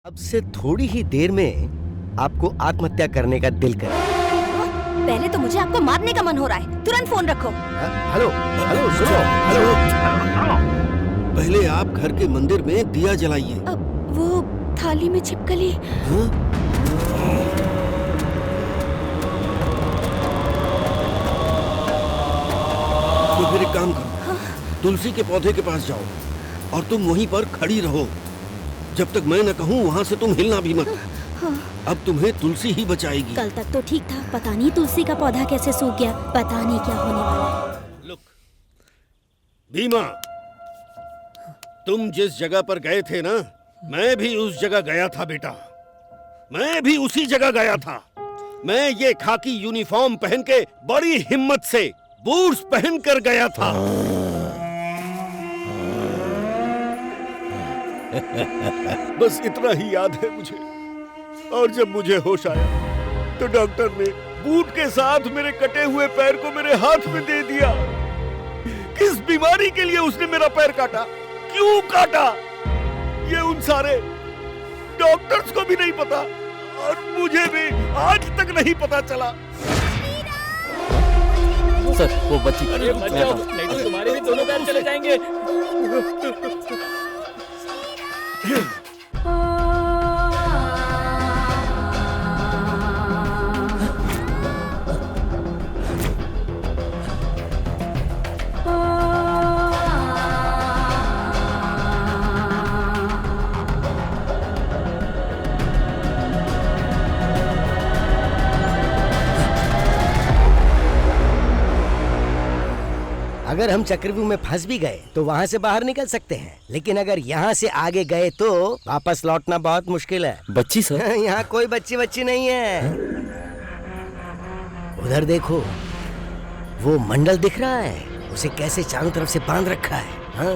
अब से थोड़ी ही देर में आपको आत्महत्या करने का दिल करे। पहले तो मुझे आपको मारने का मन हो रहा है। तुरंत फोन रखो। हेलो हेलो सुनो हेलो। पहले आप घर के मंदिर में दिया जलाइए। वो थाली में छिपकली। हाँ? तो फिर एक काम करो, तुलसी के पौधे के पास जाओ और तुम वहीं पर खड़ी रहो जब तक मैं न कहूँ। वहाँ से तुम हिलना भी मत। अब तुम्हें तुलसी ही बचाएगी। कल तक तो ठीक था, पता नहीं तुलसी का पौधा कैसे सूख गया। पता नहीं क्या होने वाला है। लुक भीमा, तुम जिस जगह पर गए थे ना, मैं भी उस जगह गया था बेटा। मैं भी उसी जगह गया था। मैं ये खाकी यूनिफॉर्म पहन के बड़ी हिम्मत से बूट्स पहन कर गया था। बस इतना ही याद है मुझे। और जब मुझे होश आया तो डॉक्टर ने बूट के साथ मेरे कटे हुए पैर को मेरे हाथ में दे दिया। किस बीमारी के लिए उसने मेरा पैर काटा, क्यों काटा, ये उन सारे डॉक्टर्स को भी नहीं पता और मुझे भी आज तक नहीं पता चला। सर वो बच्ची अरे मत जाओ, नहीं तो तुम्हारे भी दोनों पैर चले जाएंगे। अगर हम चक्रव्यूह में फंस भी गए तो वहाँ से बाहर निकल सकते हैं, लेकिन अगर यहाँ से आगे गए तो वापस लौटना बहुत मुश्किल है। बच्ची सर? यहाँ कोई बच्ची नहीं है। उधर देखो, वो मंडल दिख रहा है, उसे कैसे चारों तरफ से बांध रखा है। हाँ,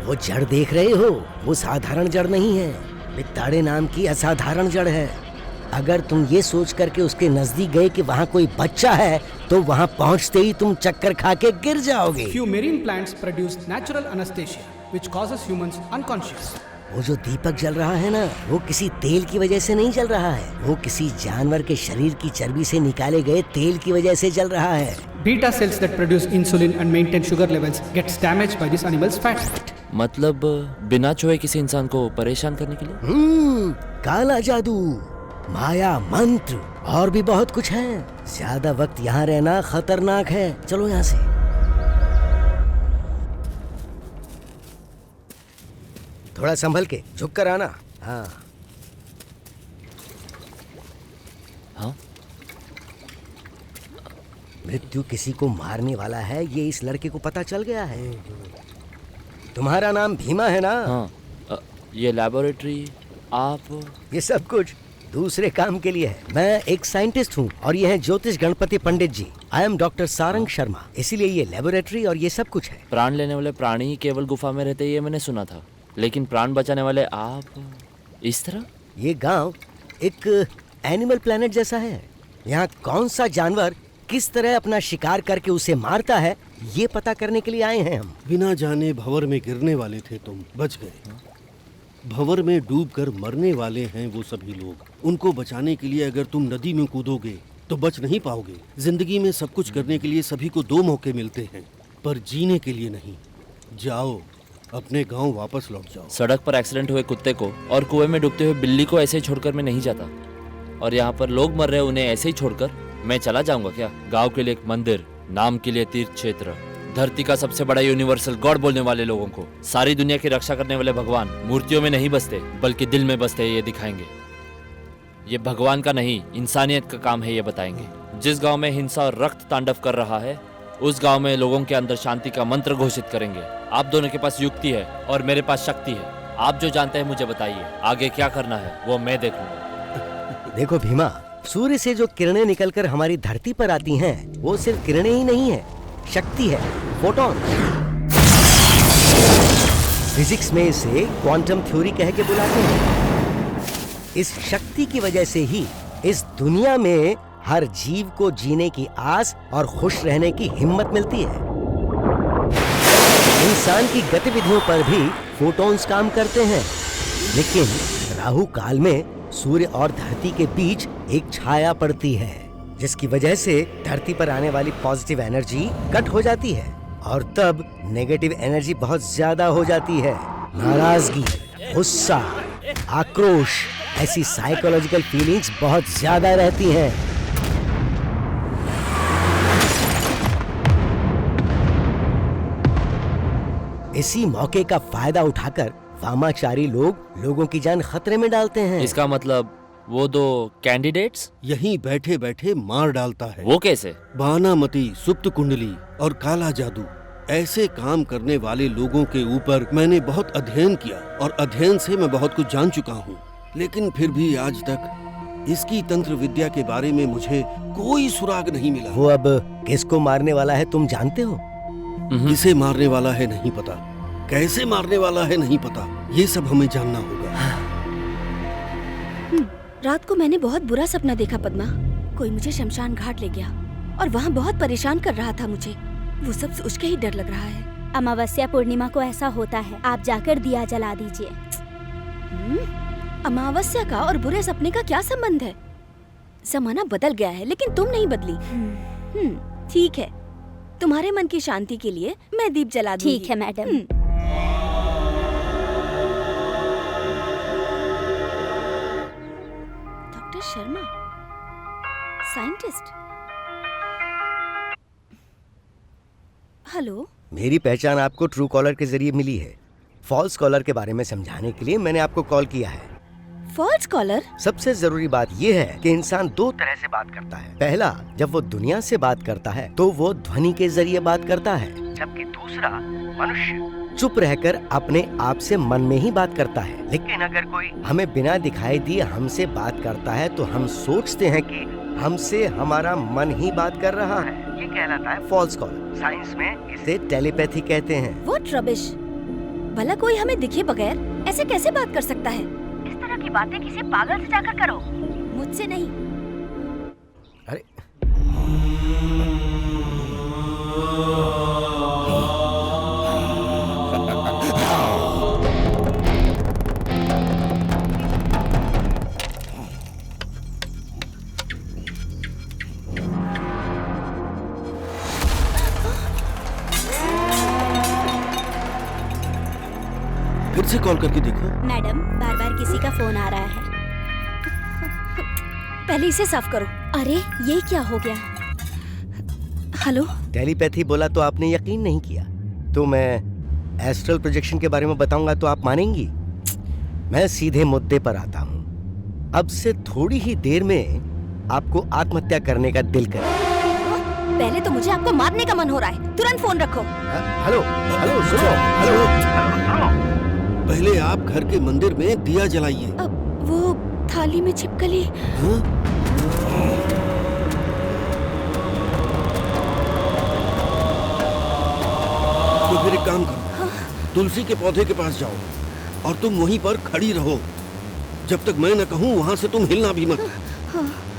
वो जड़ देख रहे हो, वो साधारण जड़ नहीं है, वित्ताड़े नाम की असाधारण जड़ है। अगर तुम ये सोच करके उसके नजदीक गए कि वहाँ कोई बच्चा है तो वहाँ पहुँचते ही तुम चक्कर खा के गिर जाओगे। Few marine plants produce natural anesthesia, which causes humans unconscious. वो जो दीपक जल रहा है ना, वो किसी तेल की वजह से नहीं जल रहा है, वो किसी जानवर के शरीर की चर्बी से निकाले गए तेल की वजह से जल रहा है। Beta cells that produce insulin and maintain sugar levels gets damaged by this animal's fat. मतलब बिना छुए किसी इंसान को परेशान करने के लिए? काला जादू, माया मंत्र और भी बहुत कुछ है। ज्यादा वक्त यहाँ रहना खतरनाक है। चलो यहाँ से। थोड़ा संभल के, झुक कर आना। हाँ हाँ? मृत्यु किसी को मारने वाला है, ये इस लड़के को पता चल गया है। तुम्हारा नाम भीमा है ना? हाँ। ये लैबोरेटरी, आप? ये सब कुछ दूसरे काम के लिए है। मैं एक साइंटिस्ट हूँ और ये हैं ज्योतिष Ganpati Pandit ji. I am doctor Sarang Sharma, इसीलिए ये लेबोरेटरी और ये सब कुछ है। प्राण लेने वाले प्राणी ही केवल गुफा में रहते, ये मैंने सुना था, लेकिन प्राण बचाने वाले आप इस तरह? ये गांव एक एनिमल प्लेनेट जैसा है। यहाँ कौन सा जानवर किस तरह अपना शिकार करके उसे मारता है, ये पता करने के लिए आए हैं हम। बिना जाने भंवर में गिरने वाले थे तुम, बच गए। भंवर में डूबकर मरने वाले हैं वो सभी लोग। उनको बचाने के लिए अगर तुम नदी में कूदोगे तो बच नहीं पाओगे। जिंदगी में सब कुछ करने के लिए सभी को 2 मौके मिलते हैं, पर जीने के लिए नहीं। जाओ, अपने गांव वापस लौट जाओ। सड़क पर एक्सीडेंट हुए कुत्ते को और कुएं में डूबते हुए बिल्ली को ऐसे ही छोड़कर मैं नहीं जाता। और यहाँ पर लोग मर रहे, उन्हें ऐसे ही छोड़कर मैं चला जाऊंगा क्या? गाँव के लिए एक मंदिर, नाम के लिए तीर्थ क्षेत्र, धरती का सबसे बड़ा यूनिवर्सल गॉड बोलने वाले लोगों को, सारी दुनिया की रक्षा करने वाले भगवान मूर्तियों में नहीं बसते बल्कि दिल में बसते, ये दिखाएंगे। ये भगवान का नहीं, इंसानियत का काम है, ये बताएंगे। जिस गांव में हिंसा और रक्त तांडव कर रहा है, उस गांव में लोगों के अंदर शांति का मंत्र घोषित करेंगे। आप दोनों के पास युक्ति है और मेरे पास शक्ति है। आप जो जानते हैं मुझे बताइए, आगे क्या करना है वो मैं देख लूंगा। देखो भीमा, सूर्य से जो किरणें निकलकर हमारी धरती पर आती हैं, वो सिर्फ किरणें ही नहीं है, शक्ति है, फोटॉन। फिजिक्स में इसे क्वांटम थ्योरी कह के बुलाते हैं। इस शक्ति की वजह से ही इस दुनिया में हर जीव को जीने की आस और खुश रहने की हिम्मत मिलती है। इंसान की गतिविधियों पर भी फोटॉन्स काम करते हैं, लेकिन राहु काल में सूर्य और धरती के बीच एक छाया पड़ती है, जिसकी वजह से धरती पर आने वाली पॉजिटिव एनर्जी कट हो जाती है और तब नेगेटिव एनर्जी बहुत ज्यादा हो जाती है। नाराजगी, गुस्सा, आक्रोश, ऐसी साइकोलॉजिकल फीलिंग्स बहुत ज्यादा रहती हैं। इसी मौके का फायदा उठाकर वामाचारी लोग लोगों की जान खतरे में डालते हैं। इसका मतलब वो दो कैंडिडेट्स यहीं बैठे बैठे मार डालता है। वो कैसे? बानामती, सुप्त कुंडली और काला जादू, ऐसे काम करने वाले लोगों के ऊपर मैंने बहुत अध्ययन किया और अध्ययन से मैं बहुत कुछ जान चुका हूँ, लेकिन फिर भी आज तक इसकी तंत्र विद्या के बारे में मुझे कोई सुराग नहीं मिला। वो अब किसको मारने वाला है तुम जानते हो? किसे मारने वाला है नहीं पता, कैसे मारने वाला है नहीं पता, ये सब हमें जानना होगा। रात को मैंने बहुत बुरा सपना देखा पद्मा। कोई मुझे शमशान घाट ले गया और वहाँ बहुत परेशान कर रहा था मुझे। वो सब सोच के ही डर लग रहा है। अमावस्या पूर्णिमा को ऐसा होता है, आप जाकर दिया जला दीजिए। अमावस्या का और बुरे सपने का क्या संबंध है? जमाना बदल गया है लेकिन तुम नहीं बदली। ठीक है, तुम्हारे मन की शांति के लिए मैं दीप जला दूंगी। ठीक है madam. Doctor Sharma, scientist. Hello, मेरी पहचान आपको ट्रू कॉलर के जरिए मिली है। फॉल्स कॉलर के बारे में समझाने के लिए मैंने आपको कॉल किया है। False caller? सबसे जरूरी बात यह है कि इंसान दो तरह से बात करता है। पहला, जब वो दुनिया से बात करता है तो वो ध्वनि के जरिए बात करता है, जबकि दूसरा, मनुष्य चुप रहकर अपने आप से मन में ही बात करता है। लेकिन अगर कोई हमें बिना दिखाई दिए हमसे बात करता है तो हम सोचते हैं कि हमसे हमारा मन ही बात कर रहा है। ये कहलाता है फॉल्स कॉलर। साइंस में इसे टेलीपैथी कहते हैं। What rubbish! भला कोई हमें दिखे बगैर ऐसे कैसे बात कर सकता है? इस तरह की बातें किसी पागल से जाकर करो, मुझसे नहीं। अरे फिर से कॉल करके देखो। मैडम, बार बार किसी का फोन आ रहा है। पहले इसे साफ करो। अरे ये क्या हो गया? हेलो, टेलीपैथी बोला तो आपने यकीन नहीं किया। तो मैं एस्ट्रल प्रोजेक्शन के बारे में बताऊंगा तो आप मानेंगी? मैं सीधे मुद्दे पर आता हूँ। अब से थोड़ी ही देर में आपको आत्महत्या करने का दिल करे। पहले तो मुझे आपको मारने का मन हो रहा है। तुरंत फोन रखो। हेलो हेलो सुनो, हेलो। पहले आप घर के मंदिर में दिया जलाइए। अब वो थाली में छिपकली। तो फिर एक काम करो, तुलसी के पौधे के पास जाओ और तुम वहीं पर खड़ी रहो जब तक मैं न कहूँ। वहाँ से तुम हिलना भी मत।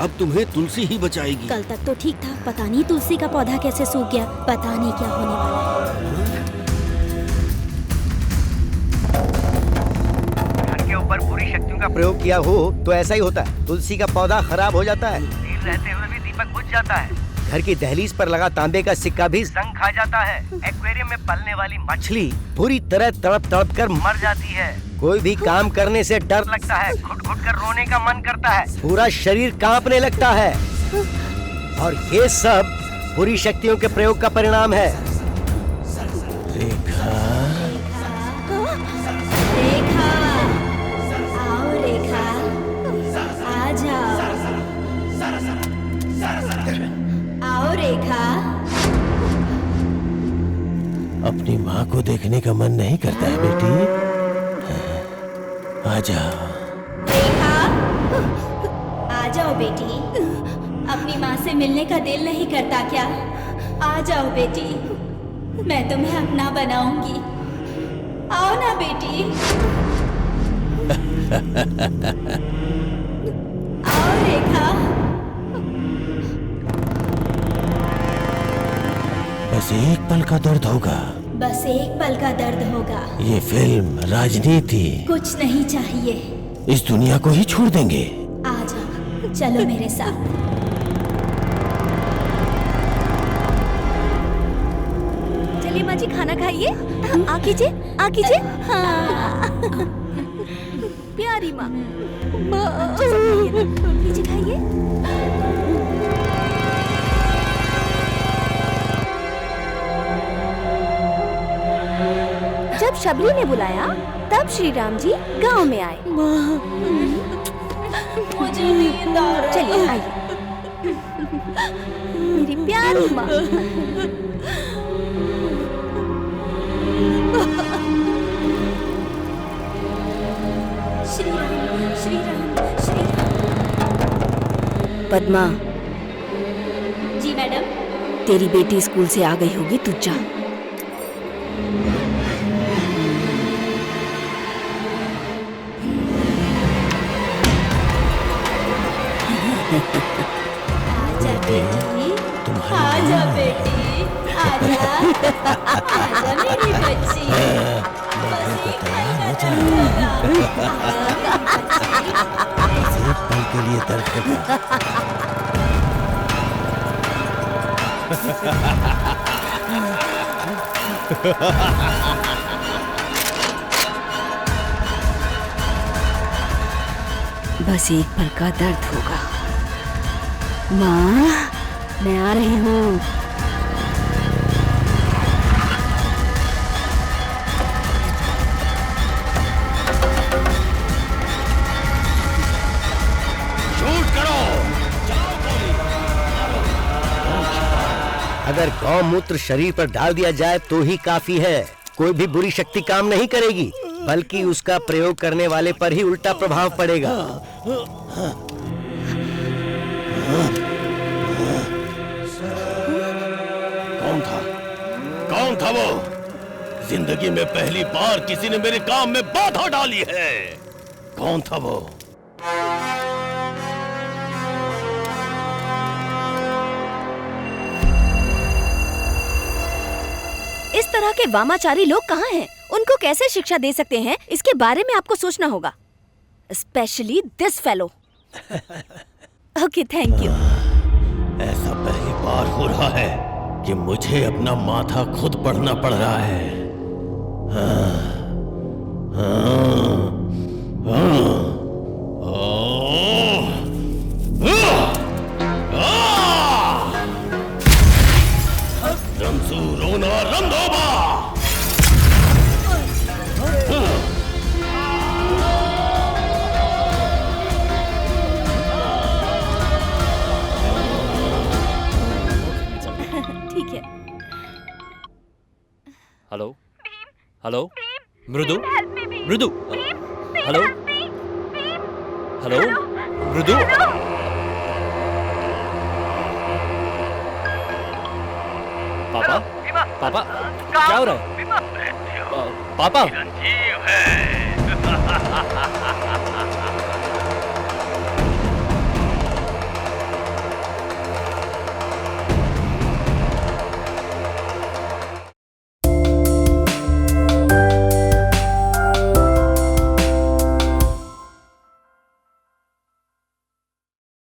अब तुम्हें तुलसी ही बचाएगी। कल तक तो ठीक था, पता नहीं तुलसी का पौधा कैसे सूख गया। पता नहीं क्या होने वाला है। घर के ऊपर बुरी शक्तियों का प्रयोग किया हो तो ऐसा ही होता है। तुलसी का पौधा खराब हो जाता है, दिन रहते हुए भी दीपक बुझ जाता है। घर की दहलीज पर लगा तांबे का सिक्का भी जंग खा जाता है। एक्वेरियम में पलने वाली मछली पूरी तरह तड़प तड़प कर मर जाती है। कोई भी काम करने से डर लगता है, घुट घुट कर रोने का मन करता है, पूरा शरीर कांपने लगता है। और ये सब बुरी शक्तियों के प्रयोग का परिणाम है। रेखा, आओ रेखा, आ जाओ। आओ रेखा। अपनी माँ को देखने का मन नहीं करता है बेटी? आ जाओ। रेखा, आ जाओ बेटी। अपनी माँ से मिलने का दिल नहीं करता क्या? आ जाओ बेटी, मैं तुम्हें अपना बनाऊंगी। आओ ना बेटी। आओ रेखा। बस एक पल का दर्द होगा। बस एक पल का दर्द होगा। ये फिल्म राजनीति कुछ नहीं चाहिए। इस दुनिया को ही छोड़ देंगे। आ जाओ, चलो मेरे साथ। चलिए माँ जी खाना खाइए। आ कीजिए, आ कीजिए। हाँ। प्यारी माँ, कीजिए खाइए। जब शबरी ने बुलाया तब श्री राम जी गांव में आए। मुझे नींद आ रही है। चलिए आइए मेरी प्यारी माँ। श्री राम, श्री राम, श्री राम। पद्मा, जी मैडम। तेरी बेटी स्कूल से आ गई होगी, तू जा। आजा बेटी, आजा बेटी, आजा, आजा मेरी बच्ची। बस एक पल का दर्द होगा। आजा एक पल के लिए दर्द होगा। बस एक पल का दर्द होगा। माँ, मैं आ रही हूँ। शूट करो। अगर गौमूत्र शरीर पर डाल दिया जाए तो ही काफी है। कोई भी बुरी शक्ति काम नहीं करेगी, बल्कि उसका प्रयोग करने वाले पर ही उल्टा प्रभाव पड़ेगा। कौन था? कौन था वो? जिंदगी में पहली बार किसी ने मेरे काम में बाधा डाली है। कौन था वो? इस तरह के वामाचारी लोग कहाँ हैं? उनको कैसे शिक्षा दे सकते हैं, इसके बारे में आपको सोचना होगा। Specially this fellow. Okay, thank you. ऐसा पहली बार हो रहा है कि मुझे अपना माथा खुद पढ़ना पड़ रहा है। रंसूरोना रंधोबा। ठीक है। हेलो, हेलो, मृदु, मृदु, हेलो, हेलो, मृदु। पापा, पापा, क्या हो रहा है? पापा,